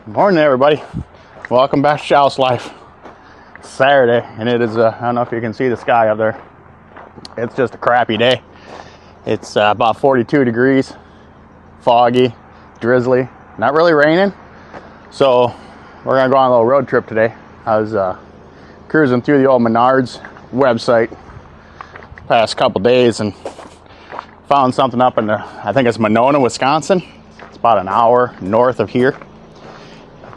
Morning, everybody. Welcome back to House Life. It's Saturday, and it is, I don't know if you can see the sky up there. It's just a crappy day. It's about 42 degrees, foggy, drizzly, not really raining. So we're gonna go on a little road trip today. I was cruising through the old Menards website the past couple days and found something up in I think it's Monona, Wisconsin. It's about an hour north of here.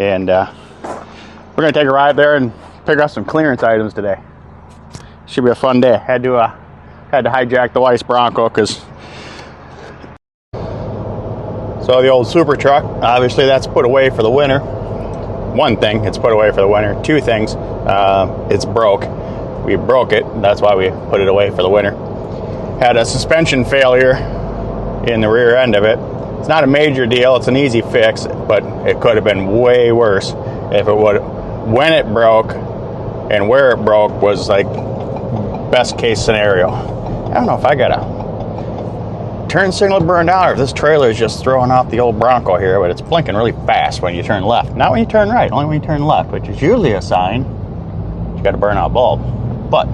And we're gonna take a ride there and pick up some clearance items today. Should be a fun day. Had to hijack the wife's Bronco because so the old super truck, obviously that's put away for the winter. One thing, it's put away for the winter. Two things, it's broke. We broke it. That's why we put it away for the winter. Had a suspension failure in the rear end of it. It's not a major deal, it's an easy fix, but it could have been way worse if it would. When it broke and where it broke was like best case scenario. I don't know if I got a turn signal burned out or if this trailer is just throwing off the old Bronco here, but it's blinking really fast when you turn left. Not when you turn right, only when you turn left, which is usually a sign you got a burnout bulb. But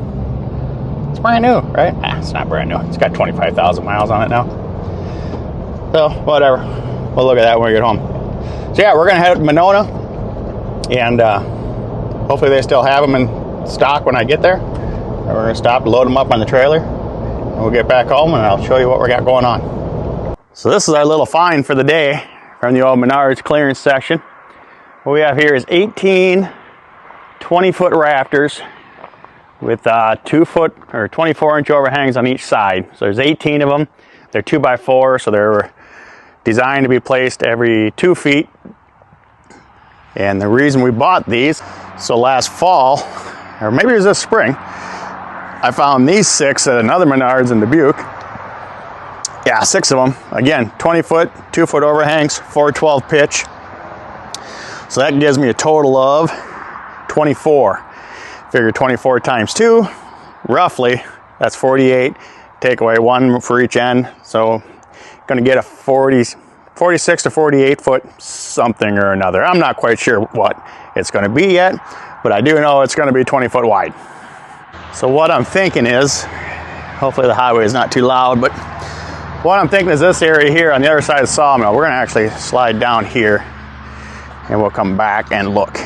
it's brand new, right? It's not brand new. It's got 25,000 miles on it now. So, whatever. We'll look at that when we get home. So, yeah, we're going to head to Monona. And hopefully they still have them in stock when I get there. And we're going to stop, load them up on the trailer. And we'll get back home and I'll show you what we got going on. So, this is our little find for the day from the old Menards clearance section. What we have here is 18 20-foot rafters with 2-foot or 24-inch overhangs on each side. So, there's 18 of them. They're 2x4, so they're designed to be placed every 2 feet. And the reason we bought these, so last fall, or maybe it was this spring, I found these 6 at another Menards in Dubuque. Yeah, 6 of them. Again, 20-foot, 2-foot overhangs, 412 pitch. So that gives me a total of 24. Figure 24 times 2, roughly, that's 48. Take away 1 for each end, so going to get a 46 to 48 foot something or another. I'm not quite sure what it's going to be yet, but I do know it's going to be 20 foot wide. So what I'm thinking is, hopefully the highway is not too loud, but what I'm thinking is this area here on the other side of the sawmill, we're going to actually slide down here and we'll come back and look.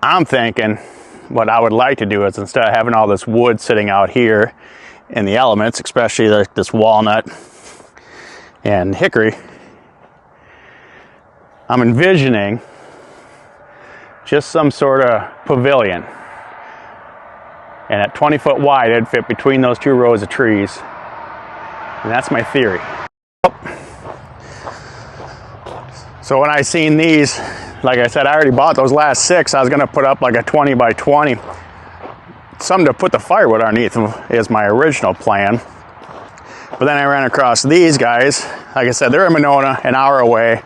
I'm thinking what I would like to do is instead of having all this wood sitting out here in the elements, especially like this walnut and hickory, I'm envisioning just some sort of pavilion. And at 20 foot wide, it'd fit between those 2 rows of trees. And that's my theory. So when I seen these, like I said, I already bought those last 6. I was going to put up like a 20 by 20. Something to put the firewood underneath is my original plan. But then I ran across these guys. Like I said, they're in Monona, an hour away.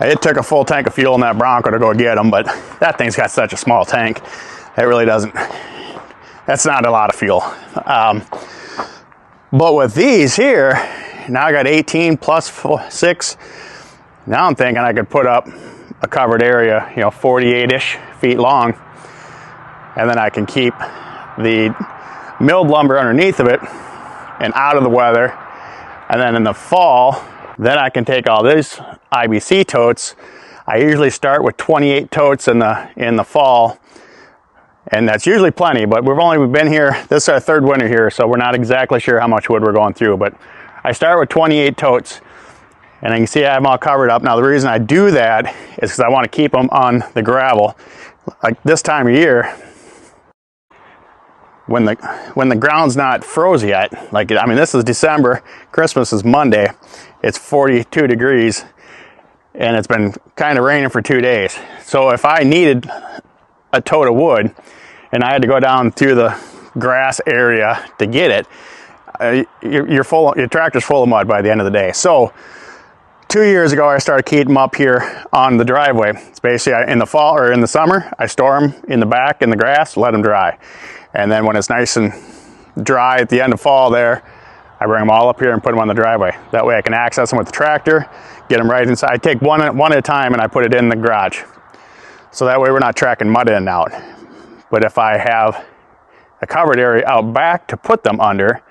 It took a full tank of fuel in that Bronco to go get them, but that thing's got such a small tank. It really doesn't, that's not a lot of fuel. But with these here, now I got 18 plus 6. Now I'm thinking I could put up a covered area, 48-ish feet long, and then I can keep the milled lumber underneath of it and out of the weather. And then in the fall, then I can take all these IBC totes. I usually start with 28 totes in the fall, and that's usually plenty, but we've only been here, this is our 3rd winter here, so we're not exactly sure how much wood we're going through, but I start with 28 totes. And you can see I have them all covered up. Now the reason I do that is because I want to keep them on the gravel. Like this time of year, when the ground's not froze yet, this is December, Christmas is Monday, it's 42 degrees, and it's been kind of raining for 2 days. So if I needed a tote of wood, and I had to go down through the grass area to get it, your tractor's full of mud by the end of the day. So 2 years ago, I started keeping them up here on the driveway. It's basically in the fall or in the summer, I store them in the back in the grass, let them dry. And then when it's nice and dry at the end of fall there, I bring them all up here and put them on the driveway. That way I can access them with the tractor, get them right inside. I take one at a time and I put it in the garage. So that way we're not tracking mud in and out. But if I have a covered area out back to put them under,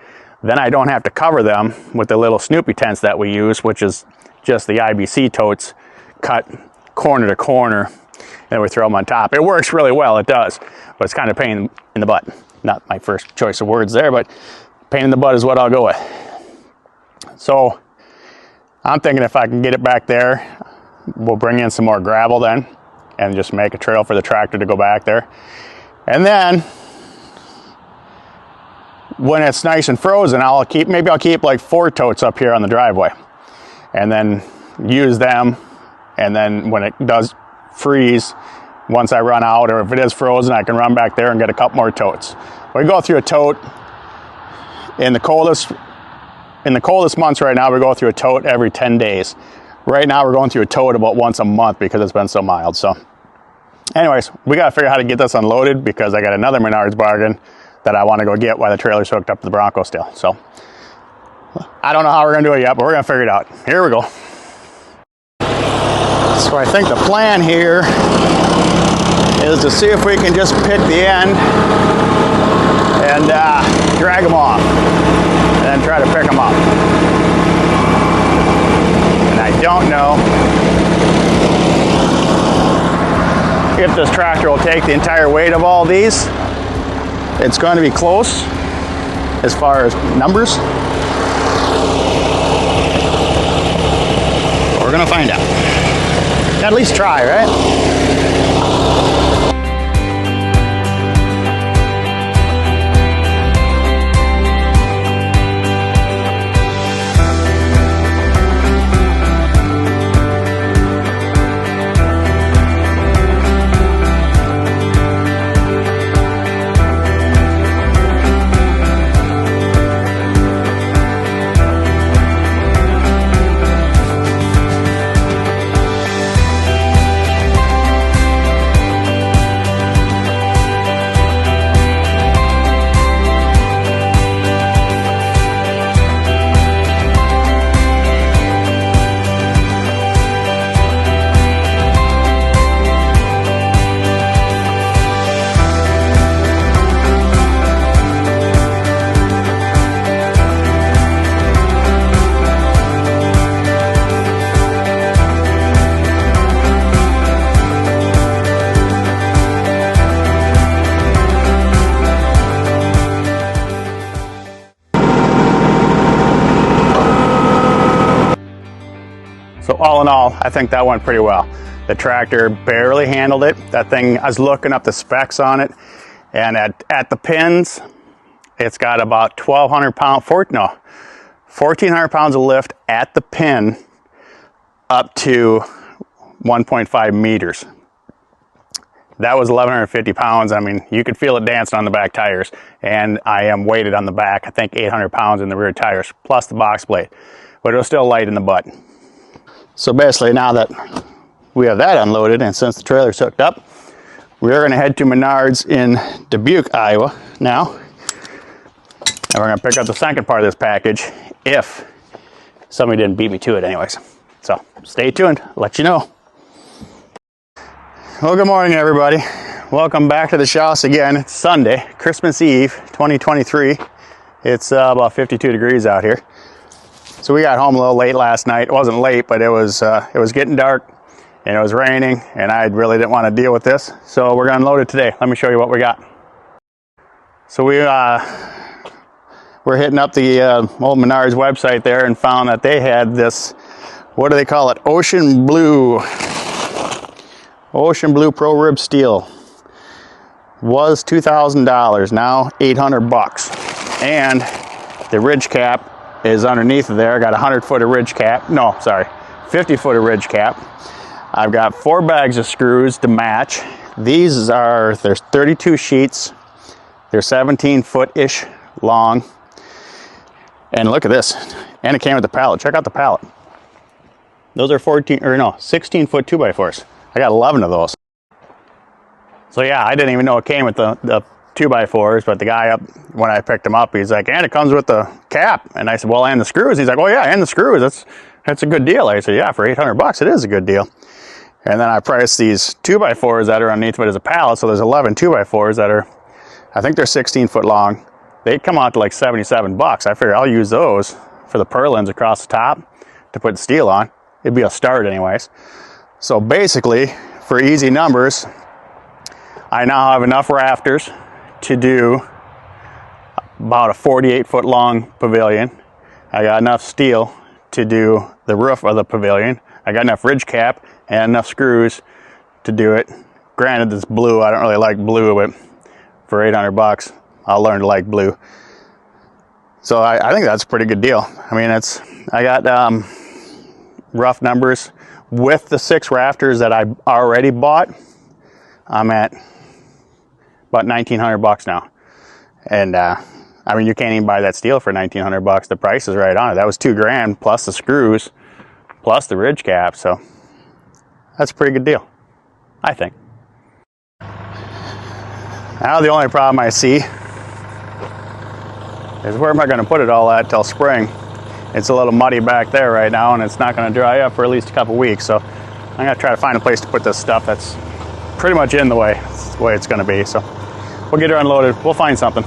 then I don't have to cover them with the little Snoopy tents that we use, which is just the IBC totes cut corner to corner, and we throw them on top. It works really well, it does, but it's kind of pain in the butt. Not my first choice of words there, but pain in the butt is what I'll go with. So I'm thinking if I can get it back there, we'll bring in some more gravel then and just make a trail for the tractor to go back there. And then when it's nice and frozen, maybe I'll keep like 4 totes up here on the driveway and then use them. And then when it does freeze, once I run out, or if it is frozen, I can run back there and get a couple more totes. We go through a tote in the coldest months right now. We go through a tote every 10 days. Right now we're going through a tote about once a month because it's been so mild. So anyways, we got to figure out how to get this unloaded because I got another Menards bargain that I want to go get while the trailer's hooked up to the Bronco still. So I don't know how we're going to do it yet, but we're going to figure it out. Here we go. So I think the plan here is to see if we can just pick the end and drag them off and then try to pick them up. And I don't know if this tractor will take the entire weight of all these. It's going to be close as far as numbers. But we're going to find out. At least try, right? So all in all, I think that went pretty well. The tractor barely handled it. That thing, I was looking up the specs on it, and at the pins, it's got about 1,200 pounds, 1,400 pounds of lift at the pin up to 1.5 meters. That was 1,150 pounds. I mean, you could feel it dancing on the back tires, and I am weighted on the back, I think 800 pounds in the rear tires, plus the box plate, but it was still light in the butt. So basically now that we have that unloaded, and since the trailer's hooked up, we're going to head to Menards in Dubuque, Iowa now. And we're going to pick up the second part of this package if somebody didn't beat me to it anyways. So stay tuned, I'll let you know. Well, good morning everybody. Welcome back to the house again. It's Sunday, Christmas Eve 2023. It's about 52 degrees out here. So we got home a little late last night. It wasn't late, but it was getting dark and it was raining, and I really didn't want to deal with this. So we're going to unload it today. Let me show you what we got. So we're hitting up the old Menards website there and found that they had this, what do they call it? Ocean Blue Pro Rib Steel. Was $2,000, now $800. And the ridge cap is underneath of there. I got 100-foot of ridge cap. No, sorry, 50-foot of ridge cap. I've got 4 bags of screws to match. There's 32 sheets. They're 17-foot-ish long. And look at this. And it came with the pallet. Check out the pallet. Those are 16-foot 2x4s. I got 11 of those. So yeah, I didn't even know it came with the 2x4s, but the guy up, when I picked him up, he's like, and it comes with the cap. And I said, well, and the screws. He's like, oh yeah, and the screws. it's a good deal. I said, yeah, for 800 bucks, it is a good deal. And then I priced these 2x4s that are underneath of it as a pallet. So there's 11 2x4s that are, I think they're 16 foot long. They come out to like 77 bucks. I figured I'll use those for the purlins across the top to put steel on. It'd be a start anyways. So basically, for easy numbers, I now have enough rafters to do about a 48 foot long pavilion. I got enough steel to do the roof of the pavilion. I got enough ridge cap and enough screws to do it. Granted, this blue, I don't really like blue, but for 800 bucks, I'll learn to like blue. So I think that's a pretty good deal. I mean, I got rough numbers with the 6 rafters that I already bought. I'm at about 1,900 bucks now. And I mean, you can't even buy that steel for 1,900 bucks. The price is right on it. That was $2,000 plus the screws, plus the ridge cap. So that's a pretty good deal, I think. Now the only problem I see is where am I going to put it all at till spring? It's a little muddy back there right now, and it's not going to dry up for at least a couple weeks. So I'm going to try to find a place to put this stuff that's pretty much in the way. It's the way it's going to be. So we'll get her unloaded. We'll find something.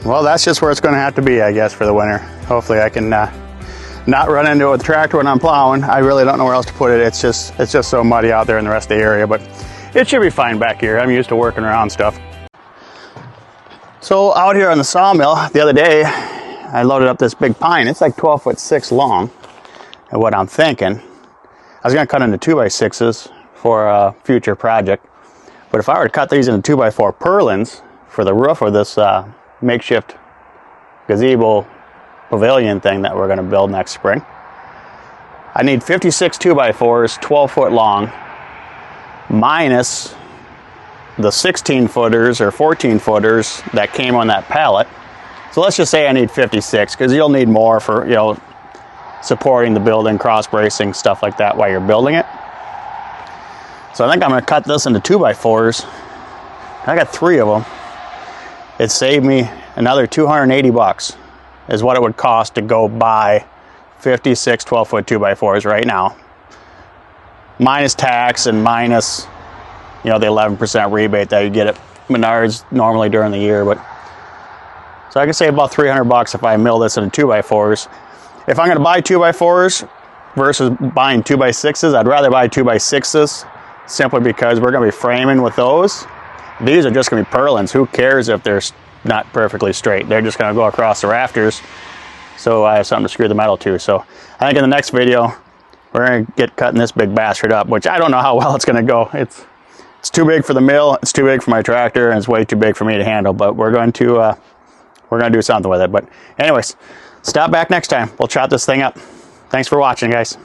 Well, that's just where it's going to have to be, I guess, for the winter. Hopefully I can not run into it with the tractor when I'm plowing. I really don't know where else to put it. It's just so muddy out there in the rest of the area, but it should be fine back here. I'm used to working around stuff. So out here on the sawmill the other day, I loaded up this big pine. It's like 12'6" long. And what I'm thinking, I was going to cut into 2x6s for a future project. But if I were to cut these into 2x4 purlins for the roof of this makeshift gazebo pavilion thing that we're going to build next spring, I need 56 2x4s, 12 foot long, minus the 16 footers or 14 footers that came on that pallet. So let's just say I need 56, because you'll need more for, you know, supporting the building, cross bracing, stuff like that while you're building it. So I think I'm going to cut this into 2x4s. I got 3 of them. It saved me another 280 bucks is what it would cost to go buy 56 12-foot 2x4s right now, minus tax and minus, you know, the 11% rebate that you get at Menards normally during the year. But so I can save about 300 bucks if I mill this into 2x4s. If I'm going to buy 2x4s versus buying 2x6s, I'd rather buy 2x6s simply because we're going to be framing with those. These are just going to be purlins. Who cares if they're not perfectly straight? They're just going to go across the rafters, so I have something to screw the metal to. So I think in the next video, we're going to get cutting this big bastard up, which I don't know how well it's going to go. It's too big for the mill, it's too big for my tractor, and it's way too big for me to handle. But we're going to do something with it. But anyways, stop back next time. We'll chop this thing up. Thanks for watching, guys.